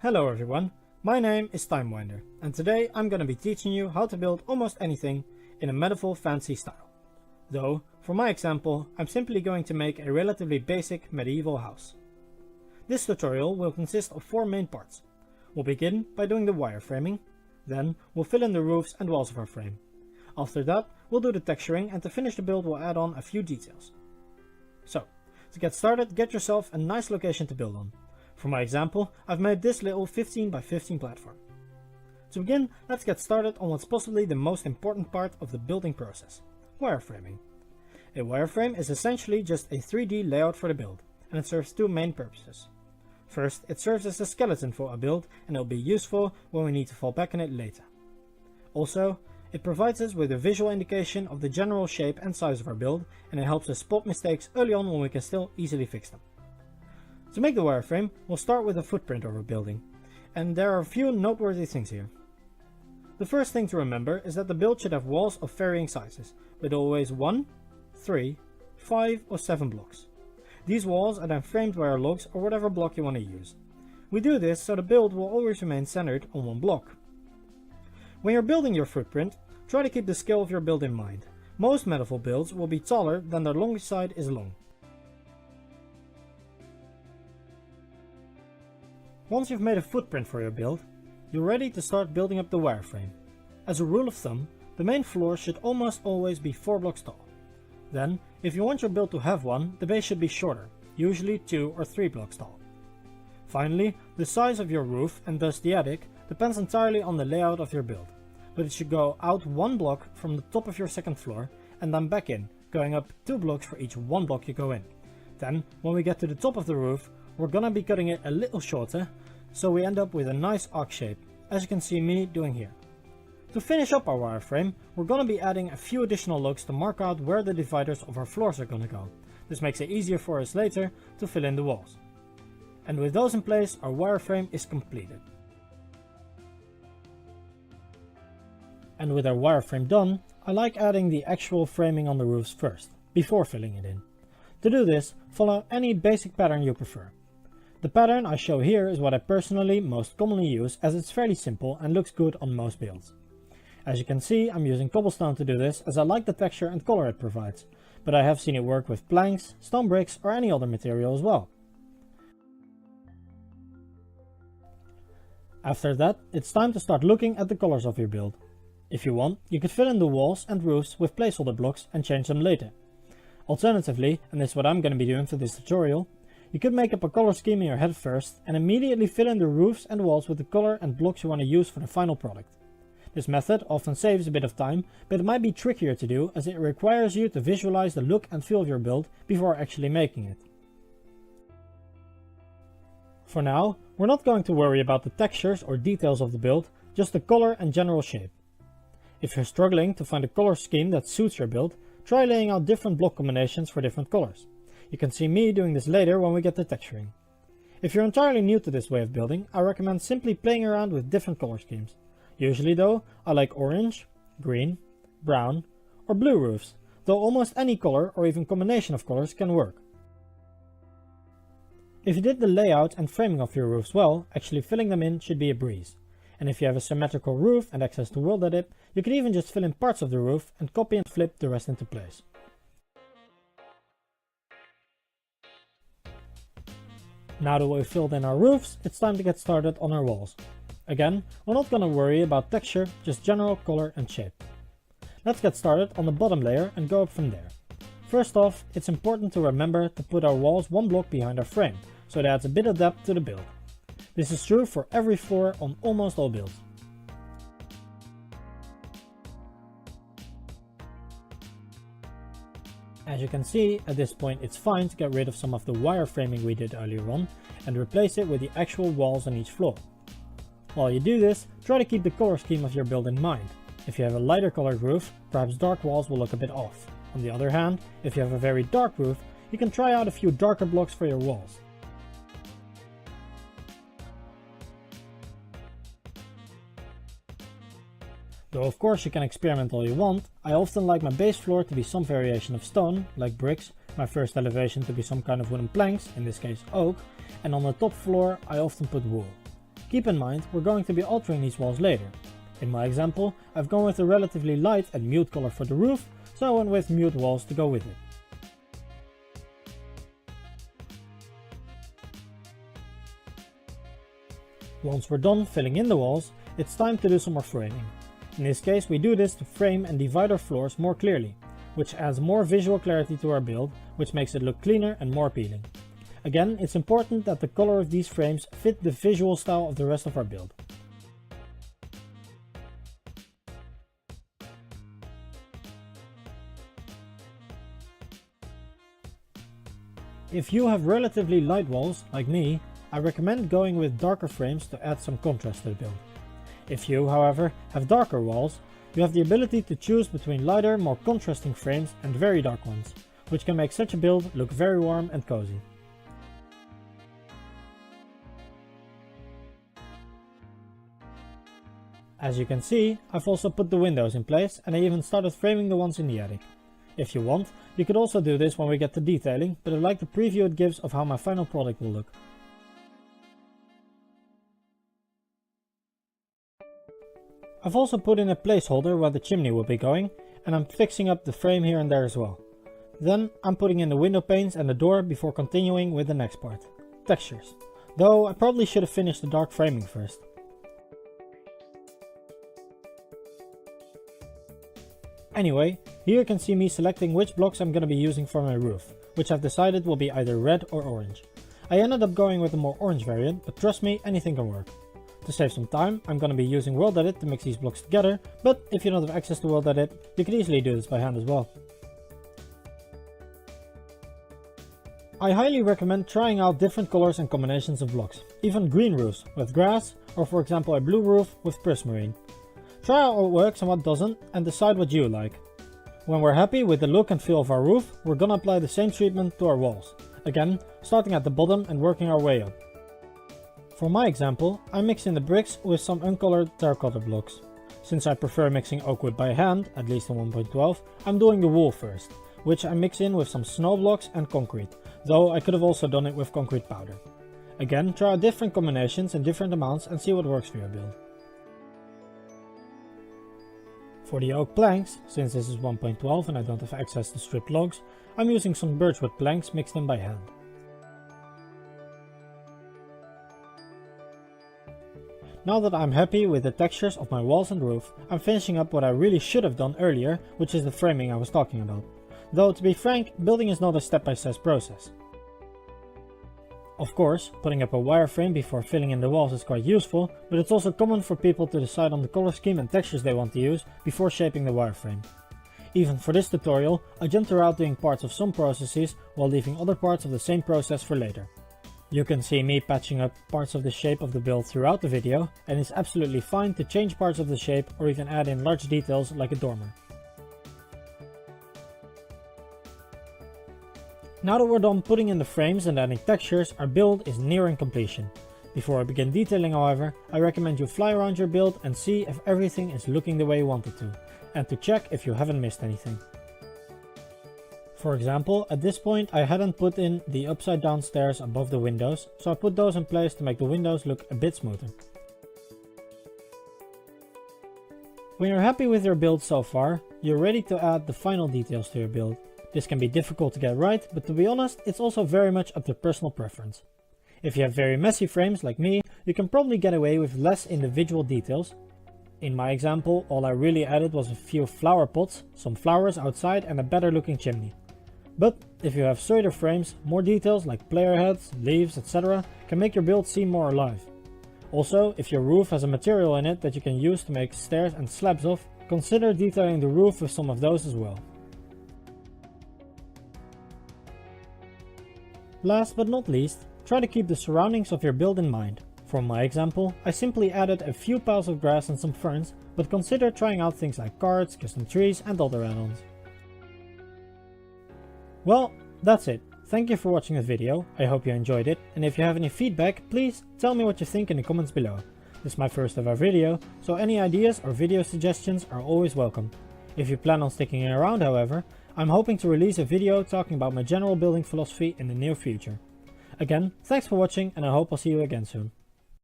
Hello everyone, my name is Timewinder and today I'm going to be teaching you how to build almost anything in a medieval fantasy style. Though, for my example, I'm simply going to make a relatively basic medieval house. This tutorial will consist of 4 main parts. We'll begin by doing the wireframing, then we'll fill in the roofs and walls of our frame. After that, we'll do the texturing, and to finish the build we'll add on a few details. So, to get started, get yourself a nice location to build on. For my example, I've made this little 15 by 15 platform. To begin, let's get started on what's possibly the most important part of the building process, wireframing. A wireframe is essentially just a 3D layout for the build, and it serves 2 main purposes. First, it serves as a skeleton for a build, and it'll be useful when we need to fall back on it later. Also, it provides us with a visual indication of the general shape and size of our build, and it helps us spot mistakes early on when we can still easily fix them. To make the wireframe, we'll start with a footprint of our building, and there are a few noteworthy things here. The first thing to remember is that the build should have walls of varying sizes, with always 1, 3, 5 or 7 blocks. These walls are then framed by our logs or whatever block you want to use. We do this so the build will always remain centered on one block. When you're building your footprint, try to keep the scale of your build in mind. Most medieval builds will be taller than their longest side is long. Once you've made a footprint for your build, you're ready to start building up the wireframe. As a rule of thumb, the main floor should almost always be 4 blocks tall. Then, if you want your build to have one, the base should be shorter, usually 2 or 3 blocks tall. Finally, the size of your roof, and thus the attic, depends entirely on the layout of your build, but it should go out 1 block from the top of your second floor and then back in, going up 2 blocks for each 1 block you go in. Then, when we get to the top of the roof, we're gonna be cutting it a little shorter, so we end up with a nice arc shape, as you can see me doing here. To finish up our wireframe, we're gonna be adding a few additional logs to mark out where the dividers of our floors are gonna go. This makes it easier for us later to fill in the walls. And with those in place, our wireframe is completed. And with our wireframe done, I like adding the actual framing on the roofs first, before filling it in. To do this, follow any basic pattern you prefer. The pattern I show here is what I personally most commonly use, as it's fairly simple and looks good on most builds. As you can see, I'm using cobblestone to do this, as I like the texture and color it provides, but I have seen it work with planks, stone bricks or any other material as well. After that, it's time to start looking at the colors of your build. If you want, you could fill in the walls and roofs with placeholder blocks and change them later. Alternatively, and this is what I'm going to be doing for this tutorial, you could make up a color scheme in your head first and immediately fill in the roofs and walls with the color and blocks you want to use for the final product. This method often saves a bit of time, but it might be trickier to do, as it requires you to visualize the look and feel of your build before actually making it. For now, we're not going to worry about the textures or details of the build, just the color and general shape. If you're struggling to find a color scheme that suits your build, try laying out different block combinations for different colors. You can see me doing this later when we get to texturing. If you're entirely new to this way of building, I recommend simply playing around with different color schemes. Usually though, I like orange, green, brown or blue roofs, though almost any color or even combination of colors can work. If you did the layout and framing of your roofs well, actually filling them in should be a breeze. And if you have a symmetrical roof and access to world edit, you can even just fill in parts of the roof and copy and flip the rest into place. Now that we've filled in our roofs, it's time to get started on our walls. Again, we're not going to worry about texture, just general color and shape. Let's get started on the bottom layer and go up from there. First off, it's important to remember to put our walls 1 block behind our frame, so it adds a bit of depth to the build. This is true for every floor on almost all builds. As you can see, at this point it's fine to get rid of some of the wireframing we did earlier on and replace it with the actual walls on each floor. While you do this, try to keep the color scheme of your build in mind. If you have a lighter colored roof, perhaps dark walls will look a bit off. On the other hand, if you have a very dark roof, you can try out a few darker blocks for your walls. Though of course you can experiment all you want, I often like my base floor to be some variation of stone, like bricks, my first elevation to be some kind of wooden planks, in this case oak, and on the top floor I often put wool. Keep in mind, we're going to be altering these walls later. In my example, I've gone with a relatively light and mute color for the roof, so I went with mute walls to go with it. Once we're done filling in the walls, it's time to do some more framing. In this case, we do this to frame and divide our floors more clearly, which adds more visual clarity to our build, which makes it look cleaner and more appealing. Again, it's important that the color of these frames fit the visual style of the rest of our build. If you have relatively light walls, like me, I recommend going with darker frames to add some contrast to the build. If you, however, have darker walls, you have the ability to choose between lighter, more contrasting frames and very dark ones, which can make such a build look very warm and cozy. As you can see, I've also put the windows in place and I even started framing the ones in the attic. If you want, you could also do this when we get to detailing, but I like the preview it gives of how my final product will look. I've also put in a placeholder where the chimney will be going, and I'm fixing up the frame here and there as well. Then I'm putting in the window panes and the door before continuing with the next part, textures. Though I probably should have finished the dark framing first. Anyway, here you can see me selecting which blocks I'm going to be using for my roof, which I've decided will be either red or orange. I ended up going with the more orange variant, but trust me, anything can work. To save some time, I'm going to be using World Edit to mix these blocks together, but if you don't have access to World Edit, you can easily do this by hand as well. I highly recommend trying out different colors and combinations of blocks, even green roofs with grass, or for example a blue roof with prismarine. Try out what works and what doesn't, and decide what you like. When we're happy with the look and feel of our roof, we're gonna apply the same treatment to our walls. Again, starting at the bottom and working our way up. For my example, I'm mixing the bricks with some uncolored terracotta blocks. Since I prefer mixing oak wood by hand, at least in 1.12, I'm doing the wool first, which I mix in with some snow blocks and concrete, though I could have also done it with concrete powder. Again, try out different combinations and different amounts and see what works for your build. For the oak planks, since this is 1.12 and I don't have access to stripped logs, I'm using some birchwood planks mixed in by hand. Now that I'm happy with the textures of my walls and roof, I'm finishing up what I really should have done earlier, which is the framing I was talking about. Though to be frank, building is not a step-by-step process. Of course, putting up a wireframe before filling in the walls is quite useful, but it's also common for people to decide on the color scheme and textures they want to use before shaping the wireframe. Even for this tutorial, I jumped around doing parts of some processes while leaving other parts of the same process for later. You can see me patching up parts of the shape of the build throughout the video, and it's absolutely fine to change parts of the shape or even add in large details like a dormer. Now that we're done putting in the frames and adding textures, our build is nearing completion. Before I begin detailing, however, I recommend you fly around your build and see if everything is looking the way you want it to, and to check if you haven't missed anything. For example, at this point I hadn't put in the upside down stairs above the windows, so I put those in place to make the windows look a bit smoother. When you're happy with your build so far, you're ready to add the final details to your build. This can be difficult to get right, but to be honest, it's also very much up to personal preference. If you have very messy frames like me, you can probably get away with less individual details. In my example, all I really added was a few flower pots, some flowers outside and a better looking chimney. But if you have straighter frames, more details like player heads, leaves, etc. can make your build seem more alive. Also, if your roof has a material in it that you can use to make stairs and slabs of, consider detailing the roof with some of those as well. Last but not least, try to keep the surroundings of your build in mind. For my example, I simply added a few piles of grass and some ferns, but consider trying out things like cards, custom trees and other add-ons. Well, that's it. Thank you for watching the video, I hope you enjoyed it, and if you have any feedback, please tell me what you think in the comments below. This is my first ever video, so any ideas or video suggestions are always welcome. If you plan on sticking around, however, I'm hoping to release a video talking about my general building philosophy in the near future. Again, thanks for watching and I hope I'll see you again soon.